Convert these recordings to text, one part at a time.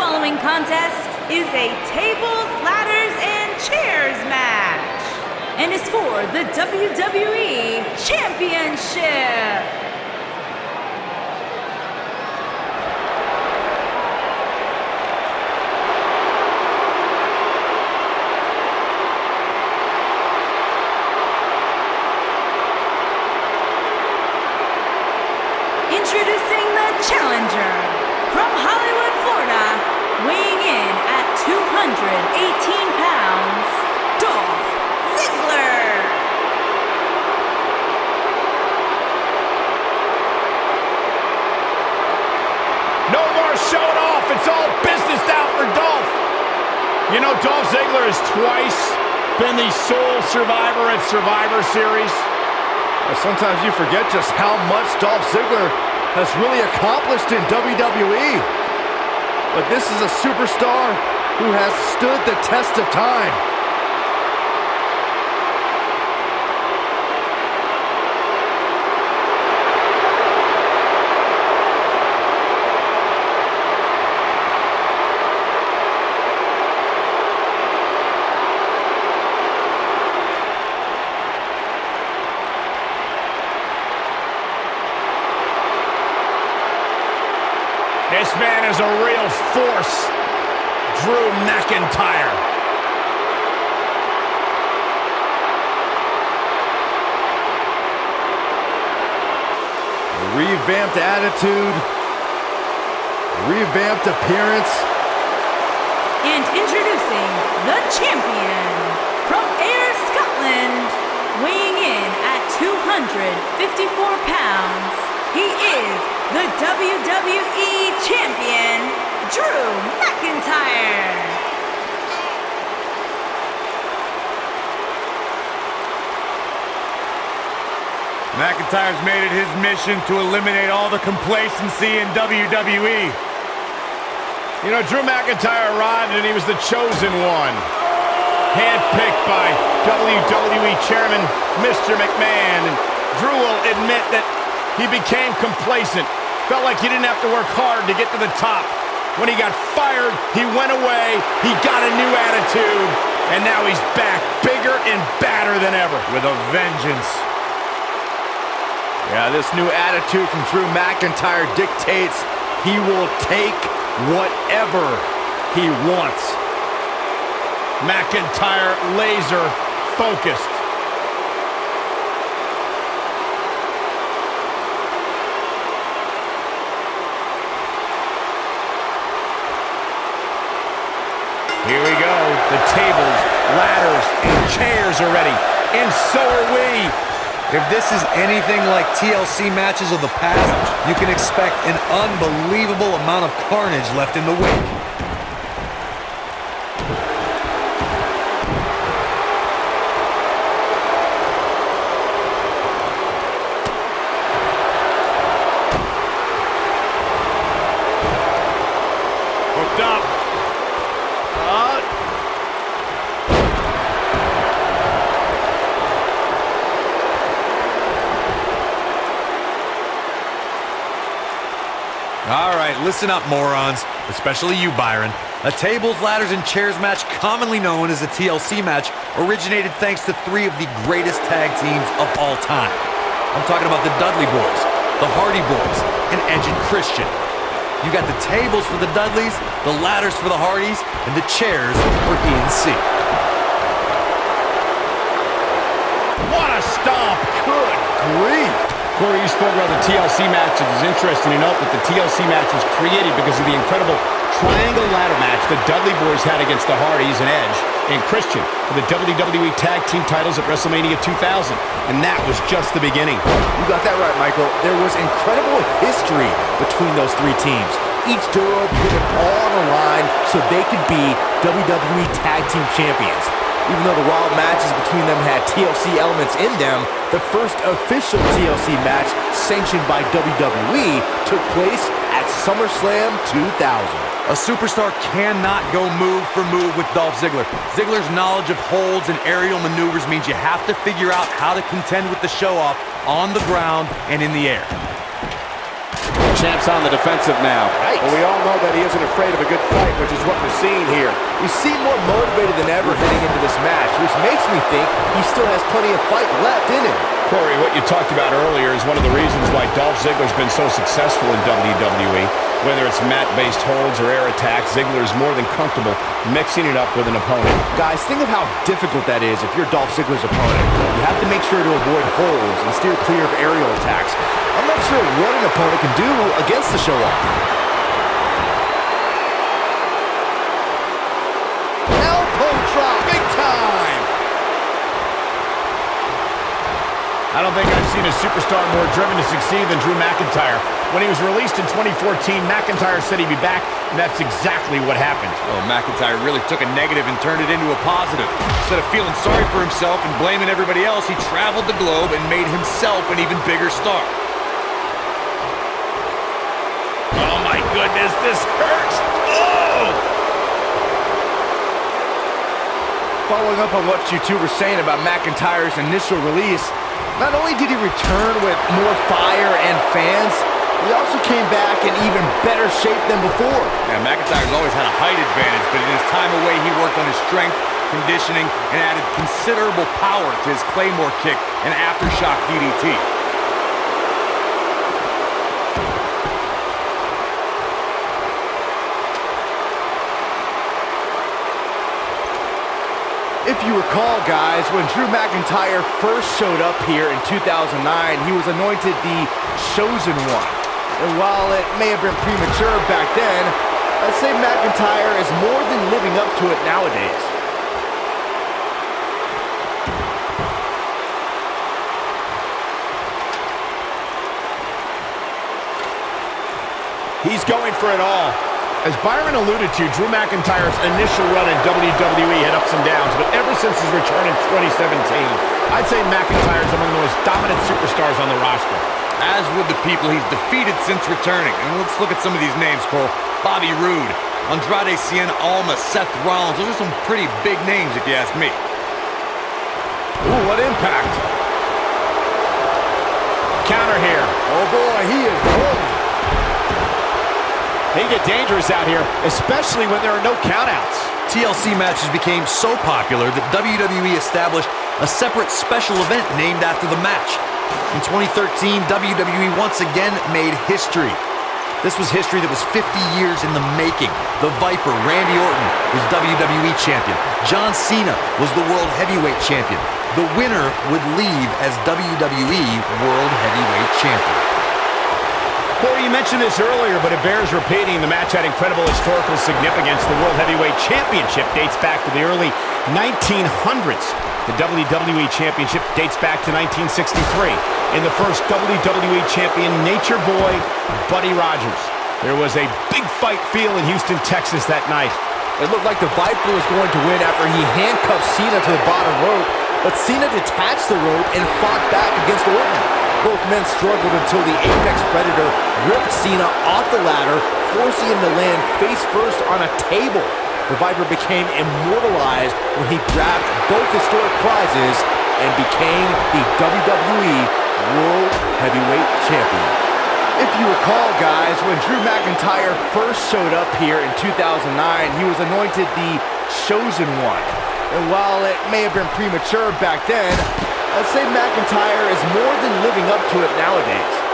following contest is a tables, ladders, and chairs match, and is for the WWE Championship. Introducing the challenger, from Hollywood, Florida, weighing in at 218 pounds, Dolph Ziggler. No more showing off, it's all business now for Dolph. You know, Dolph Ziggler has twice been the sole survivor at Survivor Series. Sometimes you forget just how much Dolph Ziggler has really accomplished in WWE. But this is a superstar who has stood the test of time. This man is a real force, Drew McIntyre. A revamped attitude, revamped appearance. And introducing the champion, from Ayr, Scotland, weighing in at 254 pounds, he is the WWE Champion, Drew McIntyre. McIntyre's made it his mission to eliminate all the complacency in WWE. You know, Drew McIntyre arrived and he was the chosen one. Handpicked by WWE Chairman Mr. McMahon. And Drew will admit that he became complacent. Felt like he didn't have to work hard to get to the top. When he got fired, he went away, he got a new attitude, and now he's back, bigger and badder than ever, with a vengeance. Yeah, this new attitude from Drew McIntyre dictates he will take whatever he wants. McIntyre laser focused. Here we go. The tables, ladders, and chairs are ready. And so are we. If this is anything like TLC matches of the past, you can expect an unbelievable amount of carnage left in the wake. Hooked up. All right, listen up, morons, especially you, Byron. A tables, ladders, and chairs match, commonly known as a TLC match, originated thanks to three of the greatest tag teams of all time. I'm talking about the Dudley Boys, the Hardy Boys, and Edge and Christian. You got the tables for the Dudleys, the ladders for the Hardys, and the chairs for ENC. What a stomp! Good grief! Corey, you spoke about the TLC match. It is interesting to note that the TLC match was created because of the incredible triangle ladder match the Dudley Boys had against the Hardys and Edge and Christian for the WWE Tag Team titles at WrestleMania 2000. And that was just the beginning. You got that right, Michael. There was incredible history between those three teams. Each duo put it all on the line so they could be WWE Tag Team Champions. Even though the wild matches between them had TLC elements in them, the first official TLC match sanctioned by WWE took place at SummerSlam 2000. A superstar cannot go move for move with Dolph Ziggler. Ziggler's knowledge of holds and aerial maneuvers means you have to figure out how to contend with the show-off on the ground and in the air. champ's on the defensive now. Right. Well, we all know that he isn't afraid of a good fight, which is what we're seeing here. You seem more motivated than ever heading into this match, which makes me think he still has plenty of fight left in him. Corey, what you talked about earlier is one of the reasons why Dolph Ziggler's been so successful in WWE. Whether it's mat-based holds or air attacks, Ziggler is more than comfortable mixing it up with an opponent. Guys, think of how difficult that is if you're Dolph Ziggler's opponent. You have to make sure to avoid holds and steer clear of aerial attacks. I'm not sure what an opponent can do against the show-off. Elbow drop, big time! I don't think I've seen a superstar more driven to succeed than Drew McIntyre. When he was released in 2014, McIntyre said he'd be back, and that's exactly what happened. Oh, McIntyre really took a negative and turned it into a positive. Instead of feeling sorry for himself and blaming everybody else, he traveled the globe and made himself an even bigger star. Oh my goodness, this hurts! Oh! Following up on what you two were saying about McIntyre's initial release, not only did he return with more fire and fans, he also came back in even better shape than before. Yeah, McIntyre's always had a height advantage, but in his time away, he worked on his strength, conditioning, and added considerable power to his Claymore kick and aftershock DDT. If you recall, guys, when Drew McIntyre first showed up here in 2009, he was anointed the Chosen One. And while it may have been premature back then, I'd say McIntyre is more than living up to it nowadays. He's going for it all. As Byron alluded to, Drew McIntyre's initial run in WWE had ups and downs, but ever since his return in 2017, I'd say McIntyre's among the most dominant superstars on the roster. As would the people he's defeated since returning. And let's look at some of these names, Cole. Bobby Roode, Andrade Cien Almas, Seth Rollins. Those are some pretty big names if you ask me. Ooh, what impact. Counter here. Oh boy, he is rolling. They get dangerous out here, especially when there are no countouts. TLC matches became so popular that WWE established a separate special event named after the match. In 2013, WWE once again made history. This was history that was 50 years in the making. The Viper, Randy Orton, was WWE Champion. John Cena was the World Heavyweight Champion. The winner would leave as WWE World Heavyweight Champion. Corey, you mentioned this earlier, but it bears repeating. The match had incredible historical significance. The World Heavyweight Championship dates back to the early 1900s. The WWE Championship dates back to 1963. In the first WWE Champion, Nature Boy, Buddy Rogers. There was a big fight feel in Houston, Texas that night. It looked like the Viper was going to win after he handcuffed Cena to the bottom rope, but Cena detached the rope and fought back against Orton. Both men struggled until the Apex Predator ripped Cena off the ladder, forcing him to land face first on a table. The Viper became immortalized when he grabbed both historic prizes and became the WWE World Heavyweight Champion. If you recall, guys, when Drew McIntyre first showed up here in 2009, he was anointed the Chosen One. And while it may have been premature back then, I'd say McIntyre is more than living up to it nowadays.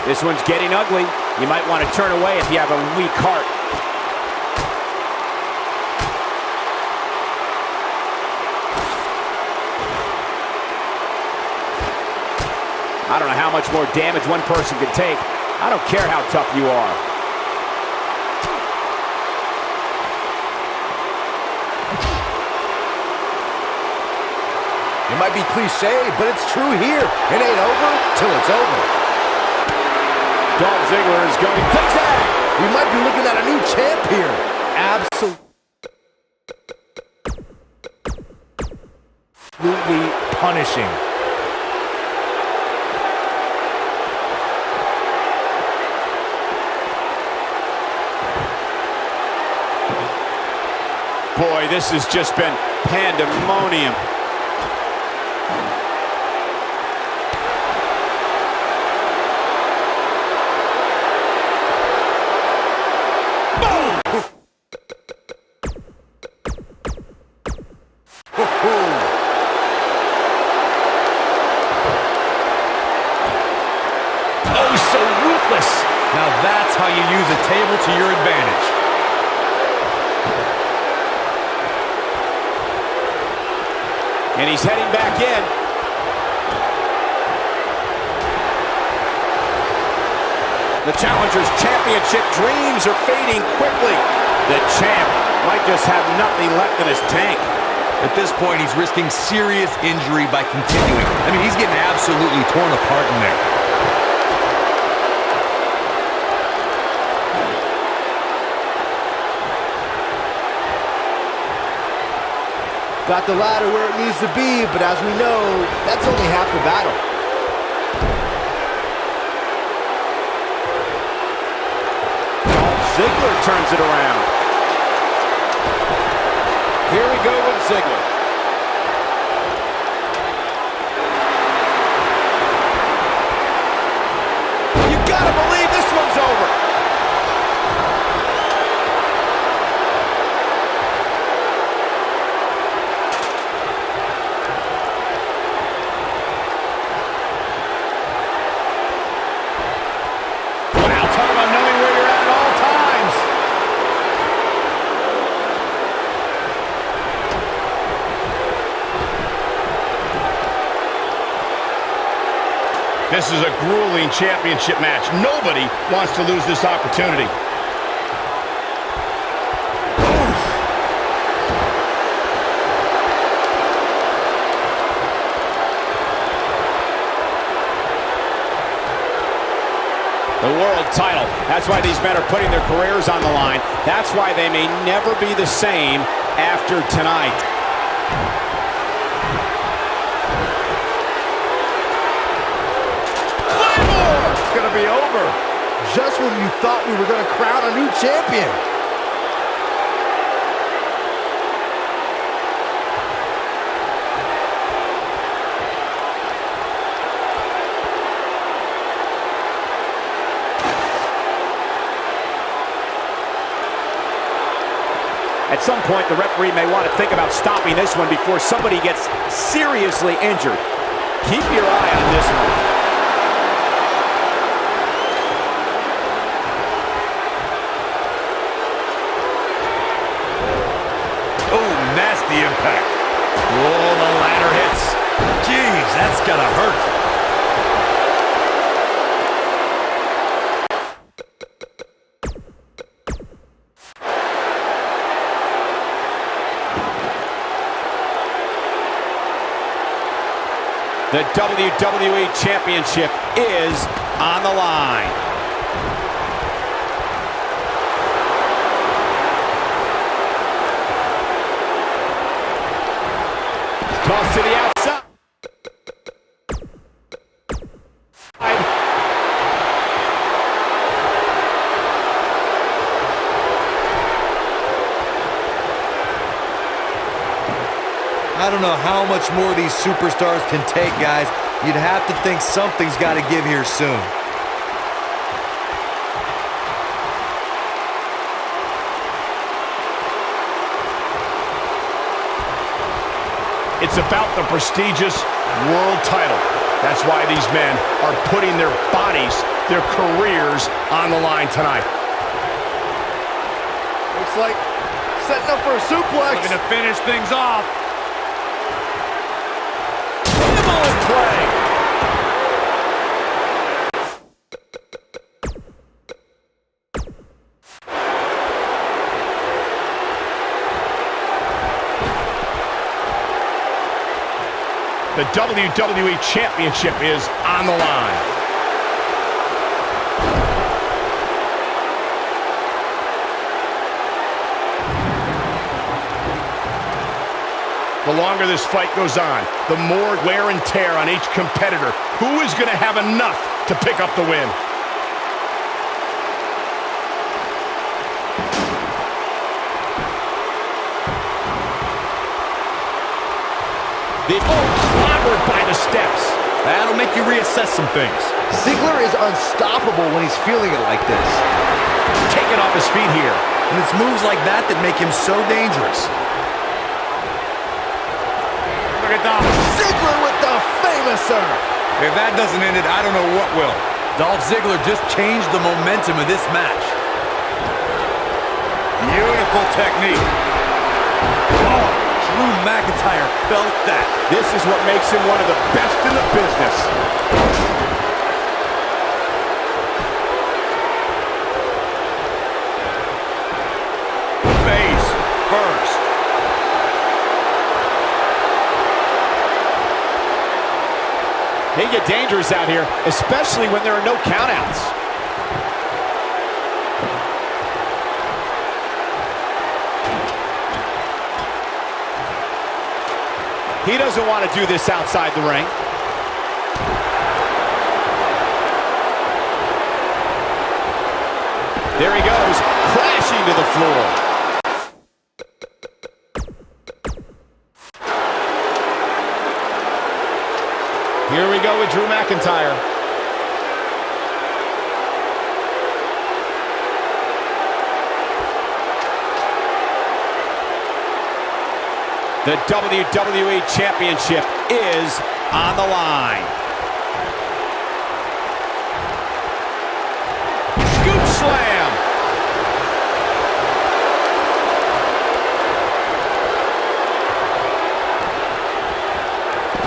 This one's getting ugly. You might want to turn away if you have a weak heart. I don't know how much more damage one person can take. I don't care how tough you are. It might be cliche, but it's true here. It ain't over till it's over. Dolph Ziggler is going zigzag. We might be looking at a new champ here. Absolutely punishing. boy, this has just been pandemonium. Oh, so ruthless. Now that's how you use a table to your advantage. And he's heading back in. The challenger's championship dreams are fading quickly. The champ might just have nothing left in his tank. At this point, he's risking serious injury by continuing. I mean, he's getting absolutely torn apart in there. Got the ladder where it needs to be, but as we know, that's only half the battle. Ziggler turns it around. Here we go with Ziggler. You gotta believe this one's over. Wow, talk about knowing where you're at all times. This is a grueling championship match. Nobody wants to lose this opportunity. The world title. That's why these men are putting their careers on the line. That's why they may never be the same after tonight. It's going to be over. Just when you thought we were going to crown a new champion. At some point, the referee may want to think about stopping this one before somebody gets seriously injured. Keep your eye on this one. Oh, nasty impact. Oh, the ladder hits. Jeez, that's gotta hurt. The WWE Championship is on the line. Toss to the outside. I don't know how much more these superstars can take, guys. You'd have to think something's got to give here soon. It's about the prestigious world title. That's why these men are putting their bodies, their careers on the line tonight. Looks like setting up for a suplex. Looking to finish things off. Play. The WWE Championship is on the line. The longer this fight goes on, the more wear and tear on each competitor. Who is going to have enough to pick up the win? Clobbered by the steps. That'll make you reassess some things. Ziggler is unstoppable when he's feeling it like this. Taken off his feet here. And it's moves like that that make him so dangerous. Look at Dolph. Ziggler with the famouser. If that doesn't end it, I don't know what will. Dolph Ziggler just changed the momentum of this match. Beautiful technique. Oh, Drew McIntyre felt that. This is what makes him one of the best in the business. Face first. They get dangerous out here, especially when there are no countouts. He doesn't want to do this outside the ring. There he goes, crashing to the floor. Here we go with Drew McIntyre. The WWE Championship is on the line. Scoop slam.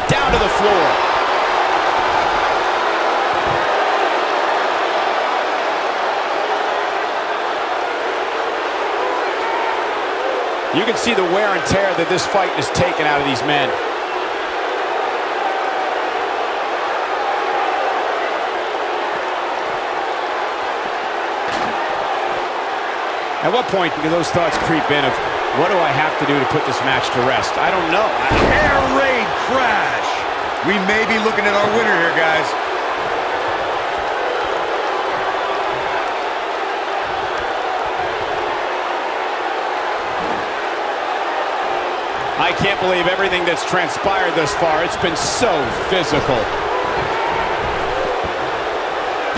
Down to the floor. You can see the wear and tear that this fight has taken out of these men. At what point do those thoughts creep in of, what do I have to do to put this match to rest? I don't know. Air raid crash. We may be looking at our winner here, guys. I can't believe everything that's transpired thus far. It's been so physical.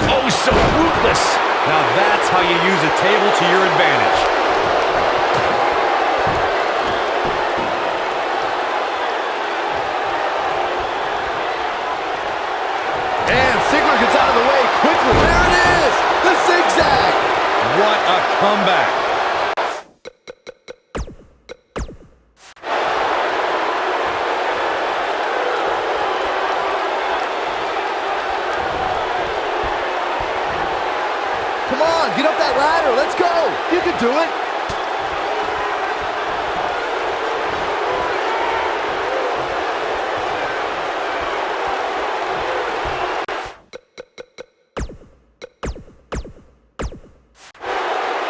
Oh, so ruthless. Now that's how you use a table to your advantage. And Ziggler gets out of the way quickly. There it is! The zigzag! What a comeback. Come on, get up that ladder. Let's go. You can do it.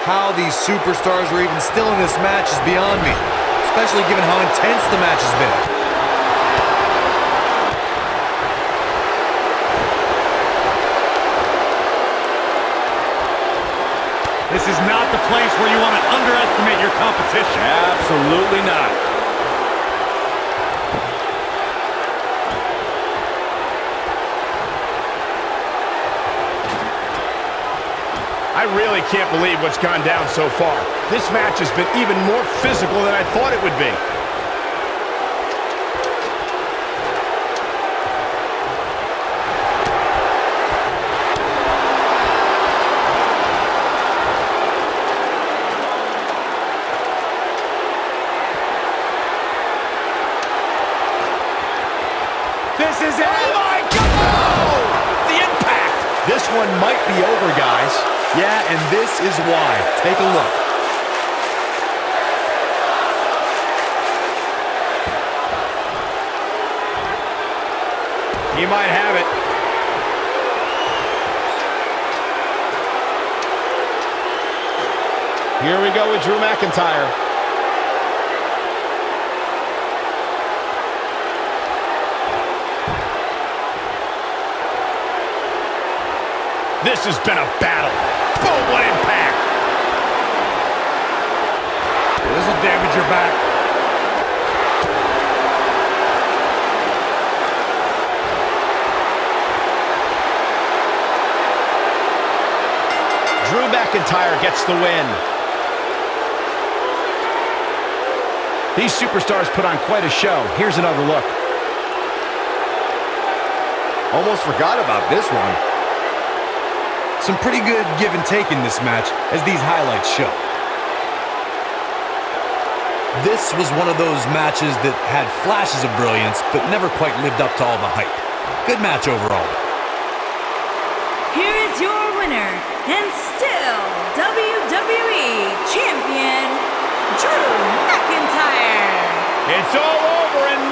How these superstars are even still in this match is beyond me, especially given how intense the match has been. This is not the place where you want to underestimate your competition. Absolutely not. I really can't believe what's gone down so far. This match has been even more physical than I thought it would be. This is it! Oh my God! The impact! This one might be over, guys. Yeah, and this is why. Take a look. He might have it. Here we go with Drew McIntyre. This has been a battle. Boom, what impact! This will damage your back. McIntyre gets the win. These superstars put on quite a show. Here's another look. Almost forgot about this one. Some pretty good give and take in this match, as these highlights show. This was one of those matches that had flashes of brilliance, but never quite lived up to all the hype. Good match overall. Here is your winner, and still WWE Champion, Drew McIntyre. It's all over, and